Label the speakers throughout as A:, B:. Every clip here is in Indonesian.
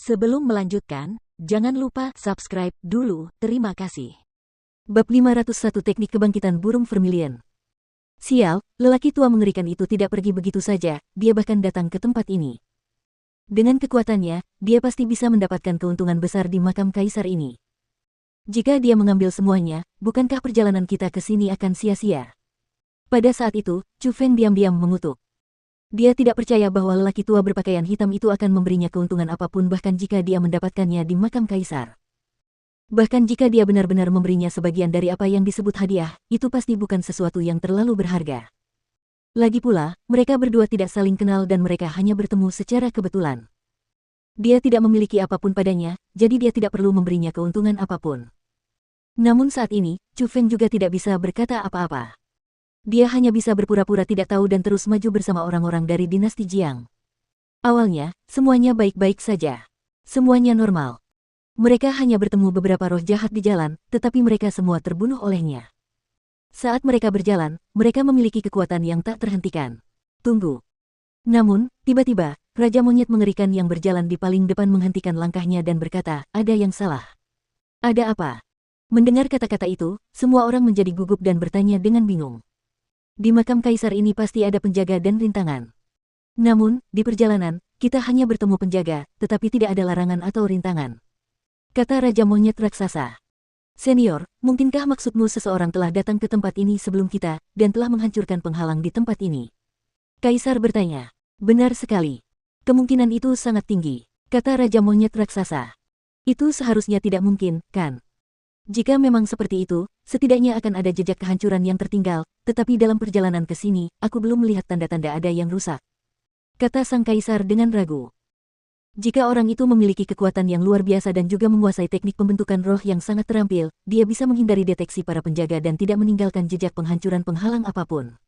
A: Sebelum melanjutkan, jangan lupa subscribe dulu, terima kasih.
B: Bab 501 Teknik Kebangkitan Burung Vermilion. Sial, lelaki tua mengerikan itu tidak pergi begitu saja, dia bahkan datang ke tempat ini. Dengan kekuatannya, dia pasti bisa mendapatkan keuntungan besar di makam kaisar ini. Jika dia mengambil semuanya, bukankah perjalanan kita ke sini akan sia-sia? Pada saat itu, Chu Feng diam-diam mengutuk. Dia tidak percaya bahwa lelaki tua berpakaian hitam itu akan memberinya keuntungan apapun bahkan jika dia mendapatkannya di makam kaisar. Bahkan jika dia benar-benar memberinya sebagian dari apa yang disebut hadiah, itu pasti bukan sesuatu yang terlalu berharga. Lagi pula, mereka berdua tidak saling kenal dan mereka hanya bertemu secara kebetulan. Dia tidak memiliki apapun padanya, jadi dia tidak perlu memberinya keuntungan apapun. Namun saat ini, Chu Feng juga tidak bisa berkata apa-apa. Dia hanya bisa berpura-pura tidak tahu dan terus maju bersama orang-orang dari dinasti Jiang. Awalnya, semuanya baik-baik saja. Semuanya normal. Mereka hanya bertemu beberapa roh jahat di jalan, tetapi mereka semua terbunuh olehnya. Saat mereka berjalan, mereka memiliki kekuatan yang tak terhentikan. Tunggu. Namun, tiba-tiba, Raja Monyet mengerikan yang berjalan di paling depan menghentikan langkahnya dan berkata, ada yang salah. Ada apa? Mendengar kata-kata itu, semua orang menjadi gugup dan bertanya dengan bingung. Di makam kaisar ini pasti ada penjaga dan rintangan. Namun, di perjalanan, kita hanya bertemu penjaga, tetapi tidak ada larangan atau rintangan. Kata Raja Monyet Raksasa. Senior, mungkinkah maksudmu seseorang telah datang ke tempat ini sebelum kita, dan telah menghancurkan penghalang di tempat ini? Kaisar bertanya. Benar sekali. Kemungkinan itu sangat tinggi, kata Raja Monyet Raksasa. Itu seharusnya tidak mungkin, kan? Jika memang seperti itu, setidaknya akan ada jejak kehancuran yang tertinggal, tetapi dalam perjalanan ke sini, aku belum melihat tanda-tanda ada yang rusak. Kata sang kaisar dengan ragu. Jika orang itu memiliki kekuatan yang luar biasa dan juga menguasai teknik pembentukan roh yang sangat terampil, dia bisa menghindari deteksi para penjaga dan tidak meninggalkan jejak penghancuran penghalang apapun.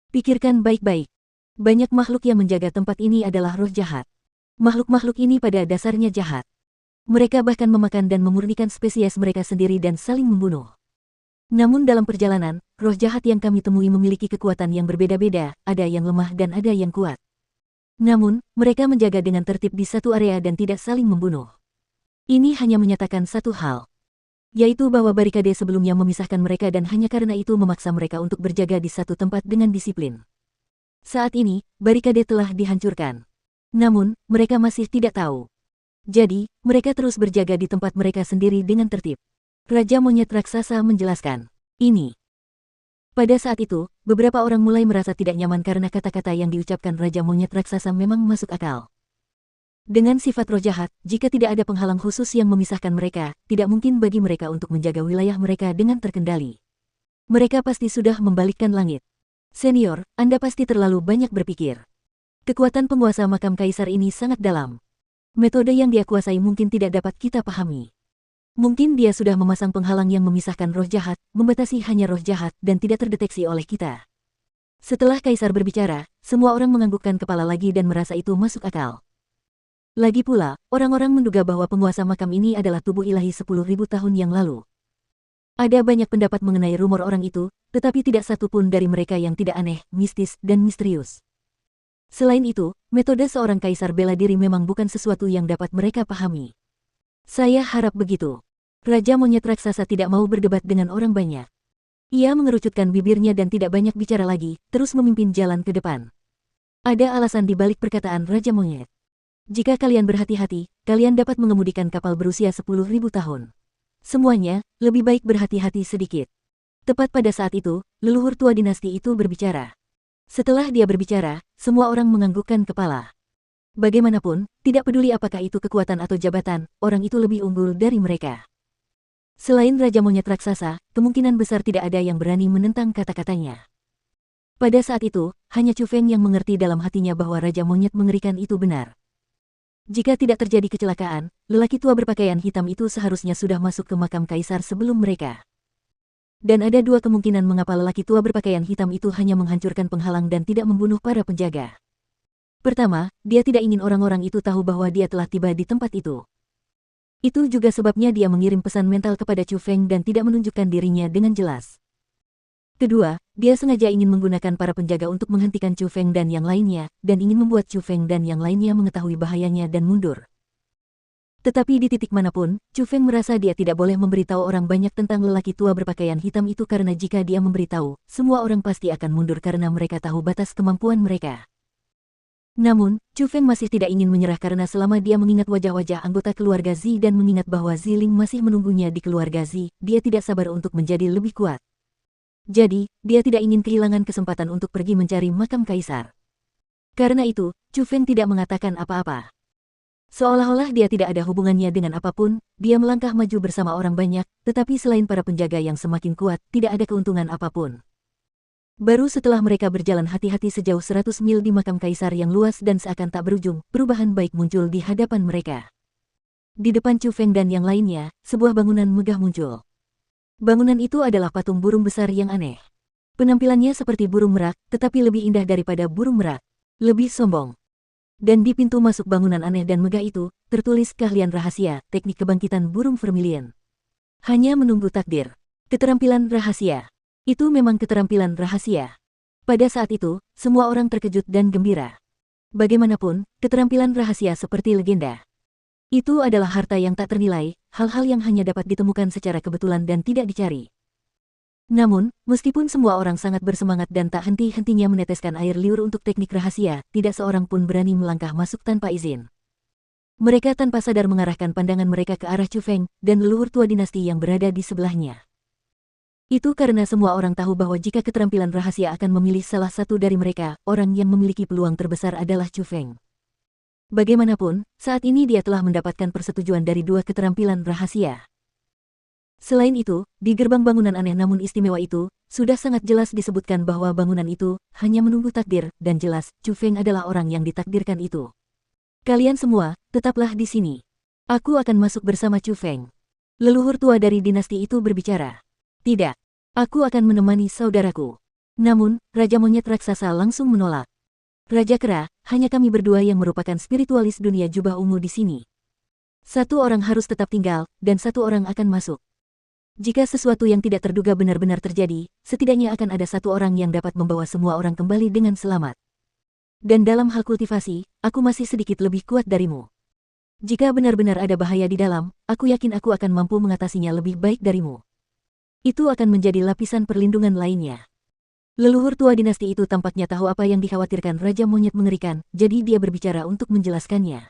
B: Pikirkan baik-baik. Banyak makhluk yang menjaga tempat ini adalah roh jahat. Makhluk-makhluk ini pada dasarnya jahat. Mereka bahkan memakan dan memurnikan spesies mereka sendiri dan saling membunuh. Namun dalam perjalanan, roh jahat yang kami temui memiliki kekuatan yang berbeda-beda, ada yang lemah dan ada yang kuat. Namun, mereka menjaga dengan tertib di satu area dan tidak saling membunuh. Ini hanya menyatakan satu hal, yaitu bahwa barikade sebelumnya memisahkan mereka dan hanya karena itu memaksa mereka untuk berjaga di satu tempat dengan disiplin. Saat ini, barikade telah dihancurkan. Namun, mereka masih tidak tahu. Jadi, mereka terus berjaga di tempat mereka sendiri dengan tertib. Raja Monyet Raksasa menjelaskan. Ini. Pada saat itu, beberapa orang mulai merasa tidak nyaman karena kata-kata yang diucapkan Raja Monyet Raksasa memang masuk akal. Dengan sifat roh jahat, jika tidak ada penghalang khusus yang memisahkan mereka, tidak mungkin bagi mereka untuk menjaga wilayah mereka dengan terkendali. Mereka pasti sudah membalikkan langit. Senior, Anda pasti terlalu banyak berpikir. Kekuatan penguasa makam kaisar ini sangat dalam. Metode yang dia kuasai mungkin tidak dapat kita pahami. Mungkin dia sudah memasang penghalang yang memisahkan roh jahat, membatasi hanya roh jahat dan tidak terdeteksi oleh kita. Setelah kaisar berbicara, semua orang menganggukkan kepala lagi dan merasa itu masuk akal. Lagi pula, orang-orang menduga bahwa penguasa makam ini adalah tubuh ilahi 10.000 tahun yang lalu. Ada banyak pendapat mengenai rumor orang itu, tetapi tidak satu pun dari mereka yang tidak aneh, mistis, dan misterius. Selain itu, metode seorang kaisar bela diri memang bukan sesuatu yang dapat mereka pahami. Saya harap begitu. Raja Monyet Raksasa tidak mau berdebat dengan orang banyak. Ia mengerucutkan bibirnya dan tidak banyak bicara lagi, terus memimpin jalan ke depan. Ada alasan di balik perkataan Raja Monyet. Jika kalian berhati-hati, kalian dapat mengemudikan kapal berusia 10.000 tahun. Semuanya, lebih baik berhati-hati sedikit. Tepat pada saat itu, leluhur tua dinasti itu berbicara. Setelah dia berbicara, semua orang menganggukkan kepala. Bagaimanapun, tidak peduli apakah itu kekuatan atau jabatan, orang itu lebih unggul dari mereka. Selain Raja Monyet Raksasa, kemungkinan besar tidak ada yang berani menentang kata-katanya. Pada saat itu, hanya Chu Feng yang mengerti dalam hatinya bahwa Raja Monyet mengerikan itu benar. Jika tidak terjadi kecelakaan, lelaki tua berpakaian hitam itu seharusnya sudah masuk ke makam kaisar sebelum mereka. Dan ada dua kemungkinan mengapa lelaki tua berpakaian hitam itu hanya menghancurkan penghalang dan tidak membunuh para penjaga. Pertama, dia tidak ingin orang-orang itu tahu bahwa dia telah tiba di tempat itu. Itu juga sebabnya dia mengirim pesan mental kepada Chu Feng dan tidak menunjukkan dirinya dengan jelas. Kedua, dia sengaja ingin menggunakan para penjaga untuk menghentikan Chu Feng dan yang lainnya, dan ingin membuat Chu Feng dan yang lainnya mengetahui bahayanya dan mundur. Tetapi di titik manapun, Chu Feng merasa dia tidak boleh memberitahu orang banyak tentang lelaki tua berpakaian hitam itu karena jika dia memberitahu, semua orang pasti akan mundur karena mereka tahu batas kemampuan mereka. Namun, Chu Feng masih tidak ingin menyerah karena selama dia mengingat wajah-wajah anggota keluarga Zi dan mengingat bahwa Ziling masih menunggunya di keluarga Zi, dia tidak sabar untuk menjadi lebih kuat. Jadi, dia tidak ingin kehilangan kesempatan untuk pergi mencari makam kaisar. Karena itu, Chu Feng tidak mengatakan apa-apa. Seolah-olah dia tidak ada hubungannya dengan apapun, dia melangkah maju bersama orang banyak, tetapi selain para penjaga yang semakin kuat, tidak ada keuntungan apapun. Baru setelah mereka berjalan hati-hati sejauh 100 mil di makam kaisar yang luas dan seakan tak berujung, perubahan baik muncul di hadapan mereka. Di depan Chu Feng dan yang lainnya, sebuah bangunan megah muncul. Bangunan itu adalah patung burung besar yang aneh. Penampilannya seperti burung merak, tetapi lebih indah daripada burung merak. Lebih sombong. Dan di pintu masuk bangunan aneh dan megah itu, tertulis keahlian rahasia, teknik kebangkitan burung vermilion. Hanya menunggu takdir. Keterampilan rahasia. Itu memang keterampilan rahasia. Pada saat itu, semua orang terkejut dan gembira. Bagaimanapun, keterampilan rahasia seperti legenda. Itu adalah harta yang tak ternilai, hal-hal yang hanya dapat ditemukan secara kebetulan dan tidak dicari. Namun, meskipun semua orang sangat bersemangat dan tak henti-hentinya meneteskan air liur untuk teknik rahasia, tidak seorang pun berani melangkah masuk tanpa izin. Mereka tanpa sadar mengarahkan pandangan mereka ke arah Chu Feng dan leluhur tua dinasti yang berada di sebelahnya. Itu karena semua orang tahu bahwa jika keterampilan rahasia akan memilih salah satu dari mereka, orang yang memiliki peluang terbesar adalah Chu Feng. Bagaimanapun, saat ini dia telah mendapatkan persetujuan dari dua keterampilan rahasia. Selain itu, di gerbang bangunan aneh namun istimewa itu, sudah sangat jelas disebutkan bahwa bangunan itu hanya menunggu takdir, dan jelas, Chu Feng adalah orang yang ditakdirkan itu. Kalian semua, tetaplah di sini. Aku akan masuk bersama Chu Feng. Leluhur tua dari dinasti itu berbicara. Tidak. Aku akan menemani saudaraku. Namun, Raja Monyet Raksasa langsung menolak. Raja Kera, hanya kami berdua yang merupakan spiritualis dunia jubah ungu di sini. Satu orang harus tetap tinggal, dan satu orang akan masuk. Jika sesuatu yang tidak terduga benar-benar terjadi, setidaknya akan ada satu orang yang dapat membawa semua orang kembali dengan selamat. Dan dalam hal kultivasi, aku masih sedikit lebih kuat darimu. Jika benar-benar ada bahaya di dalam, aku yakin aku akan mampu mengatasinya lebih baik darimu. Itu akan menjadi lapisan perlindungan lainnya. Leluhur tua dinasti itu tampaknya tahu apa yang dikhawatirkan Raja Monyet mengerikan, jadi dia berbicara untuk menjelaskannya.